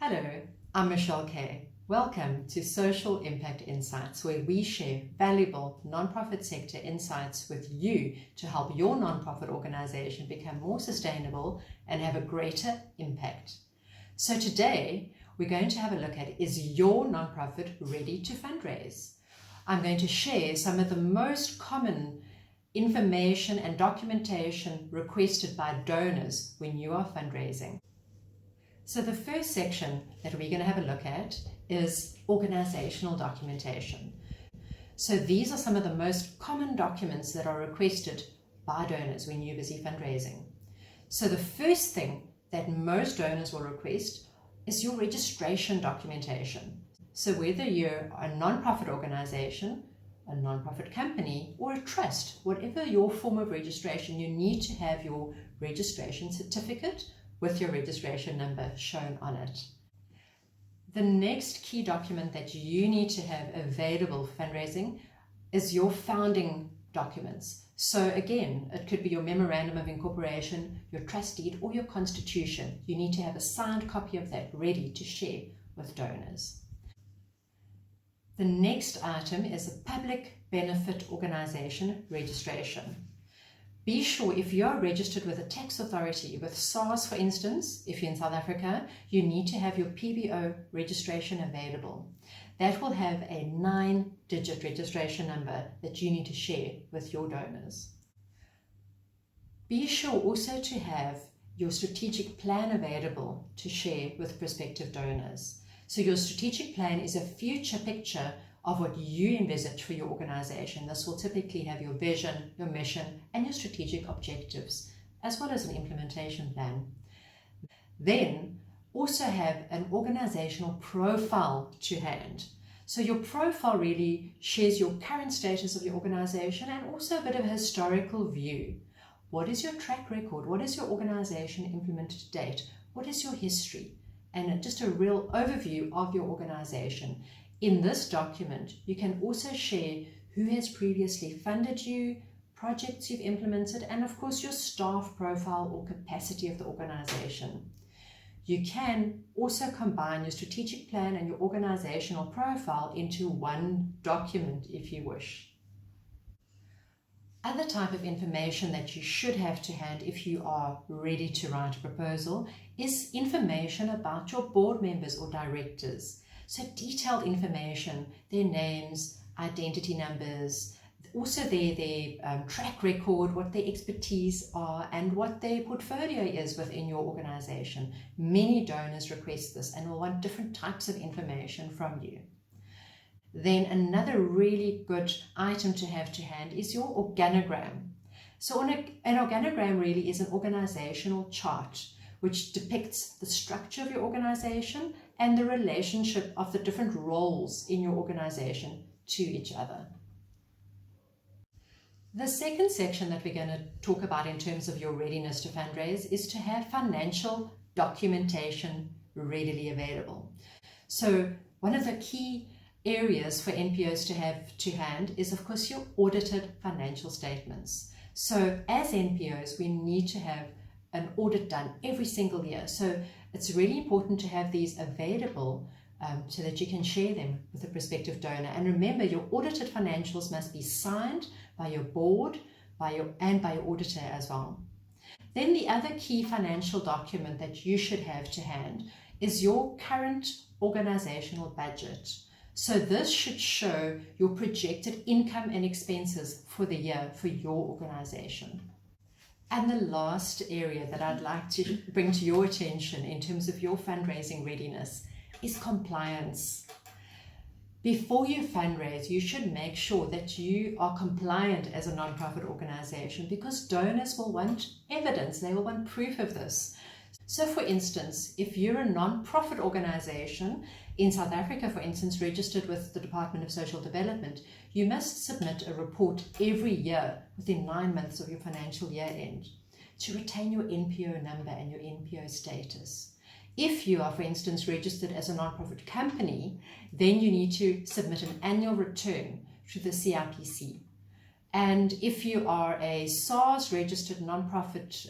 Hello, I'm Michelle Kay. Welcome to Social Impact Insights, where we share valuable nonprofit sector insights with you to help your nonprofit organization become more sustainable and have a greater impact. So today, we're going to have a look at, is your nonprofit ready to fundraise? I'm going to share some of the most common information and documentation requested by donors when you are fundraising. So the first section that we're going to have a look at is organizational documentation. So these are some of the most common documents that are requested by donors when you're busy fundraising. So the first thing that most donors will request is your registration documentation. So whether you're a nonprofit organization, a nonprofit company, or a trust, whatever your form of registration, you need to have your registration certificate with your registration number shown on it. The next key document that you need to have available for fundraising is your founding documents. So again, it could be your memorandum of incorporation, your trust deed, or your constitution. You need to have a signed copy of that ready to share with donors. The next item is a public benefit organization registration. Be sure if you are registered with a tax authority, with SARS for instance, if you're in South Africa, you need to have your PBO registration available. That will have a 9-digit registration number that you need to share with your donors. Be sure also to have your strategic plan available to share with prospective donors. So your strategic plan is a future picture of what you envisage for your organization. This will typically have your vision, your mission, and your strategic objectives, as well as an implementation plan. Then also have an organizational profile to hand. So your profile really shares your current status of your organization and also a bit of a historical view. What is your track record? What is your organization implemented to date? What is your history? And just a real overview of your organization. In this document, you can also share who has previously funded you, projects you've implemented, and of course your staff profile or capacity of the organization. You can also combine your strategic plan and your organizational profile into one document if you wish. Other type of information that you should have to hand if you are ready to write a proposal is information about your board members or directors. So detailed information, their names, identity numbers, also their track record, what their expertise are, and what their portfolio is within your organization. Many donors request this and will want different types of information from you. Then another really good item to have to hand is your organogram. So an organogram really is an organizational chart which depicts the structure of your organization and the relationship of the different roles in your organization to each other. The second section that we're going to talk about in terms of your readiness to fundraise is to have financial documentation readily available. So one of the key areas for NPOs to have to hand is of course your audited financial statements. So as NPOs, we need to have an audit done every single year. So it's really important to have these available so that you can share them with a prospective donor. And remember, your audited financials must be signed by your board and by your auditor as well. Then the other key financial document that you should have to hand is your current organizational budget. So this should show your projected income and expenses for the year for your organization. And the last area that I'd like to bring to your attention in terms of your fundraising readiness is compliance. Before you fundraise, you should make sure that you are compliant as a nonprofit organization because donors will want evidence, they will want proof of this. So for instance, if you're a nonprofit organization in South Africa, for instance, registered with the Department of Social Development, you must submit a report every year within 9 months of your financial year end to retain your NPO number and your NPO status. If you are, for instance, registered as a nonprofit company, then you need to submit an annual return to the CIPC. And if you are a SARS registered nonprofit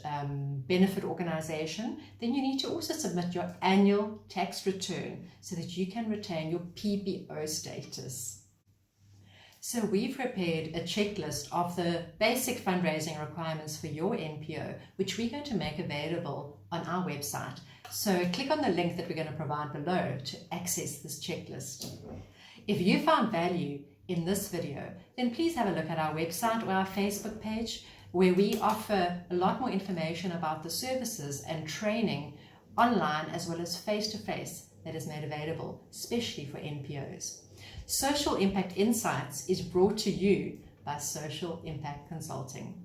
benefit organization, then you need to also submit your annual tax return so that you can retain your PBO status. So we've prepared a checklist of the basic fundraising requirements for your NPO, which we're going to make available on our website. So click on the link that we're going to provide below to access this checklist. If you found value in this video, then please have a look at our website or our Facebook page, where we offer a lot more information about the services and training online as well as face-to-face that is made available, especially for NPOs. Social Impact Insights is brought to you by Social Impact Consulting.